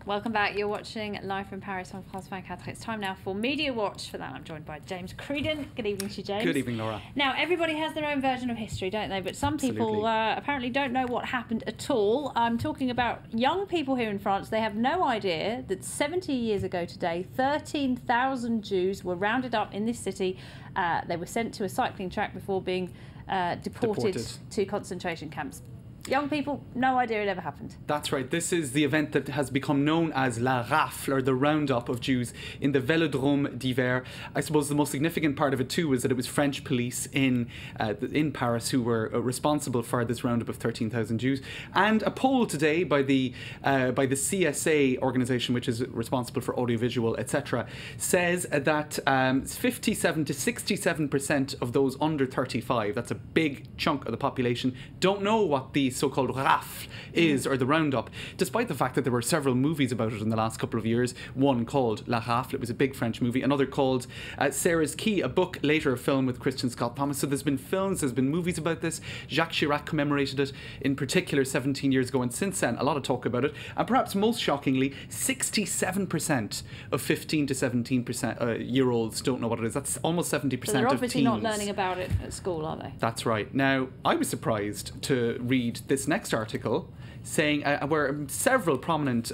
Welcome back. You're watching Live from Paris on France 24. It's time now for Media Watch. For that, I'm joined by James Creedon. Good evening to you, James. Good evening, Laura. Now, everybody has their own version of history, don't they? But some people apparently don't know what happened at all. I'm talking about young people here in France. They have no idea that 70 years ago today, 13,000 Jews were rounded up in this city. They were sent to a cycling track before being deported to concentration camps. Young people, no idea it ever happened. That's right. This is the event that has become known as la rafle, or the roundup of Jews in the Vél'd'Hiv. I suppose the most significant part of it too was that it was French police in Paris who were responsible for this roundup of 13,000 Jews. And a poll today by the CSA organisation, which is responsible for audiovisual, etc., says that 57 to 67% of those under 35, that's a big chunk of the population, don't know what the so-called rafle is, or the roundup, despite the fact that there were several movies about it in the last couple of years. One called La Rafle, it was a big French movie. Another called Sarah's Key, a book, later a film with Christian Scott Thomas. So there's been films, there's been movies about this. Jacques Chirac commemorated it in particular 17 years ago, and since then a lot of talk about it. And perhaps most shockingly, 67% of 15 to 17% year olds don't know what it is. That's almost 70% of teens. So they're obviously not learning about it at school, are they? That's right. Now, I was surprised to read this next article saying where several prominent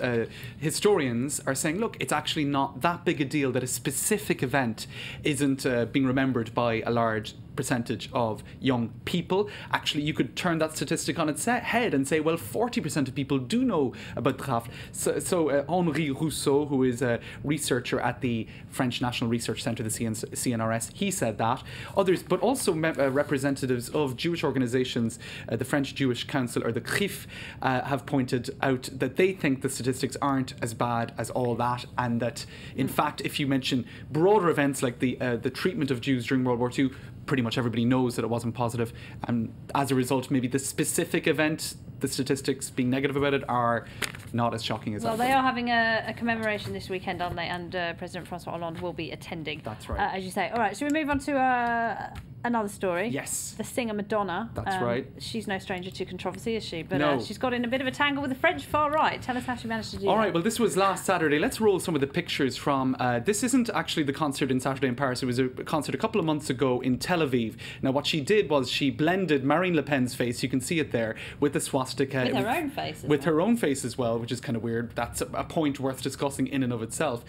historians are saying, look, it's actually not that big a deal that a specific event isn't being remembered by a large percentage of young people. Actually, you could turn that statistic on its head and say, well, 40% of people do know about the rafle. So Henri Rousseau, who is a researcher at the French National Research Centre, the CNRS, he said that. Others, but also representatives of Jewish organisations, the French Jewish Council, or the CRIF, have pointed out that they think the statistics aren't as bad as all that, and that, in fact, if you mention broader events like the treatment of Jews during World War II, pretty much everybody knows that it wasn't positive, and as a result, maybe the specific event, the statistics being negative about it, are not as shocking as that. Well, they are having a commemoration this weekend, aren't they? And President François Hollande will be attending. That's right. As you say. All right, should we move on to another story? Yes. The singer Madonna. That's right. She's no stranger to controversy, is she? But no. She's got in a bit of a tangle with the French far right. Tell us how she managed to do that. All right, well, this was last Saturday. Let's roll some of the pictures from... this isn't actually the concert in Saturday in Paris. It was a concert a couple of months ago in Tel Aviv. Now, what she did was she blended Marine Le Pen's face, you can see it there, with the swastika. With her own face. With her own face as well, which is kind of weird. That's a point worth discussing in and of itself.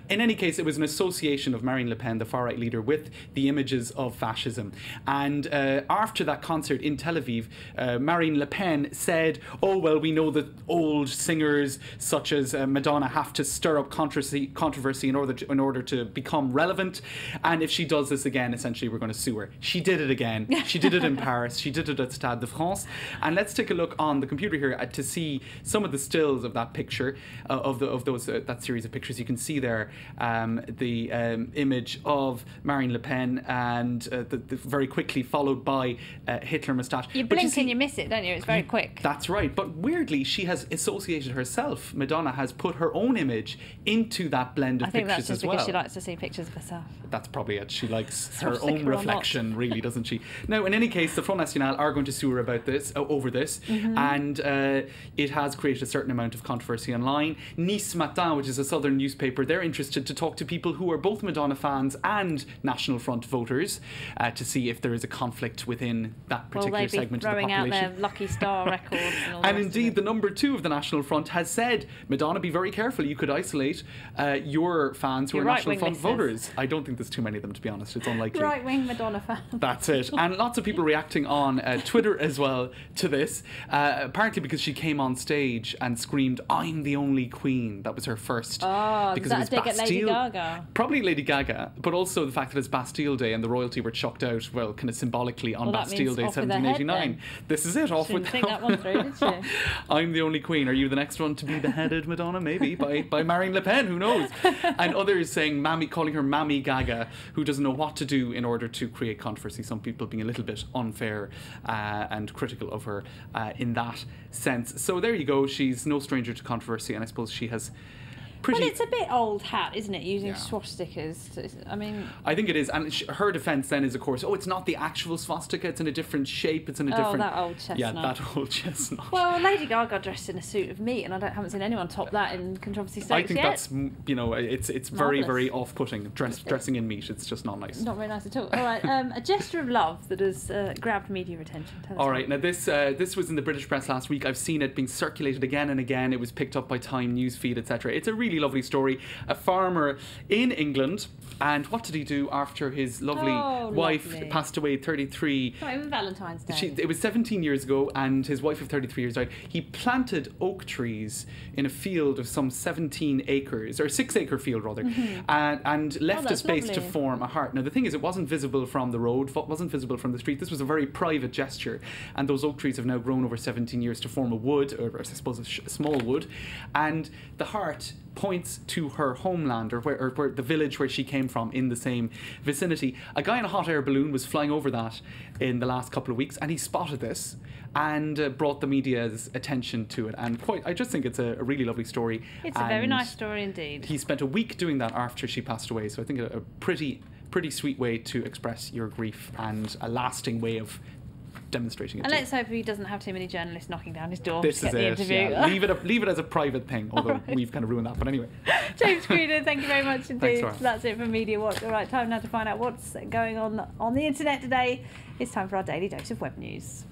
In any case, it was an association of Marine Le Pen, the far-right leader, with the images of fascism. And after that concert in Tel Aviv, Marine Le Pen said, oh, well, we know that old singers such as Madonna have to stir up controversy in order to become relevant. And if she does this again, essentially, we're going to sue her. She did it again. She did it in Paris. She did it at Stade de France. And let's take a look on the computer here to see some of the stills of that picture, of those that series of pictures. You can see there the image of Marine Le Pen, and the very quickly followed by Hitler moustache. You blink and you miss it, don't you? It's very quick. That's right. But weirdly, she has associated herself. Madonna has put her own image into that blend of pictures as well. I think that's just because she likes to see pictures of herself. That's probably it. She likes her own reflection, really, doesn't she? Now, in any case, the Front National are going to sue her about this, over this, and it has created a certain amount of controversy online. Nice Matin, which is a southern newspaper, they're interested to talk to people who are both Madonna fans and National Front voters to see if there is a conflict within that particular segment of the population. Throwing out their Lucky Star records and all and indeed, the number 2 of the National Front has said, Madonna, be very careful. You could isolate your fans who are National Front voters. I don't think there's too many of them, to be honest. It's unlikely. Right-wing Madonna fans. That's it. And lots of people reacting on Twitter as well to this, apparently because she came on stage and screamed, I'm the only queen. That was her first. Oh, because was that a dig at Lady Gaga? Probably Lady Gaga, but also the fact that it's Bastille Day and the royalty were chucked out, well, kind of symbolically on Bastille Day 1789. This is it, off with think that one through, did she? I'm the only queen. Are you the next one to be beheaded, Madonna? Maybe by Marine Le Pen, who knows? And others saying calling her Mammy Gaga, who doesn't know what to do in order to create controversy. Some people being a little bit unfair and critical of her in that sense. So there you go. She's no stranger to controversy, and I suppose she has pretty... Well, it's a bit old hat, isn't it, using Yeah. swastikas? I mean... I think it is. And her defence then is, of course, it's not the actual swastika, it's in a different shape, it's in a different... Oh, that old chestnut. Yeah, that old chestnut. Well, Lady Gaga dressed in a suit of meat, and haven't seen anyone top that in controversy stakes I think yet. that's, it's very, Marvellous. very off-putting. Dressing in meat, it's just not nice. Not very nice at all. All right, a gesture of love that has grabbed media attention. Tell us All about right, now this was in the British press last week. I've seen it being circulated again and again. It was picked up by Time Newsfeed, etc. It's a really lovely story. A farmer in England, and what did he do after his lovely wife passed away, 33? Not even Valentine's Day. It was 17 years ago, and his wife of 33 years died. He planted oak trees in a field of some 17 acres, or 6-acre field rather, and left a space to form a heart. Now the thing is, it wasn't visible from the road, wasn't visible from the street. This was a very private gesture, and those oak trees have now grown over 17 years to form a wood, or I suppose a small wood, and the heart points to her homeland, or where the village where she came from, in the same vicinity. A guy in a hot air balloon was flying over that in the last couple of weeks, and he spotted this and brought the media's attention to it. And I just think it's a really lovely story. It's a very nice story indeed. He spent a week doing that after she passed away, so I think a pretty sweet way to express your grief, and a lasting way of demonstrating it. And let's hope he doesn't have too many journalists knocking down his door this to get the interview. Yeah. Leave it as a private thing, although we've kind of ruined that. But anyway. James Greener, thank you very much indeed. Thanks, That's it from Media Watch. All right, time now to find out what's going on the internet today. It's time for our daily dose of web news.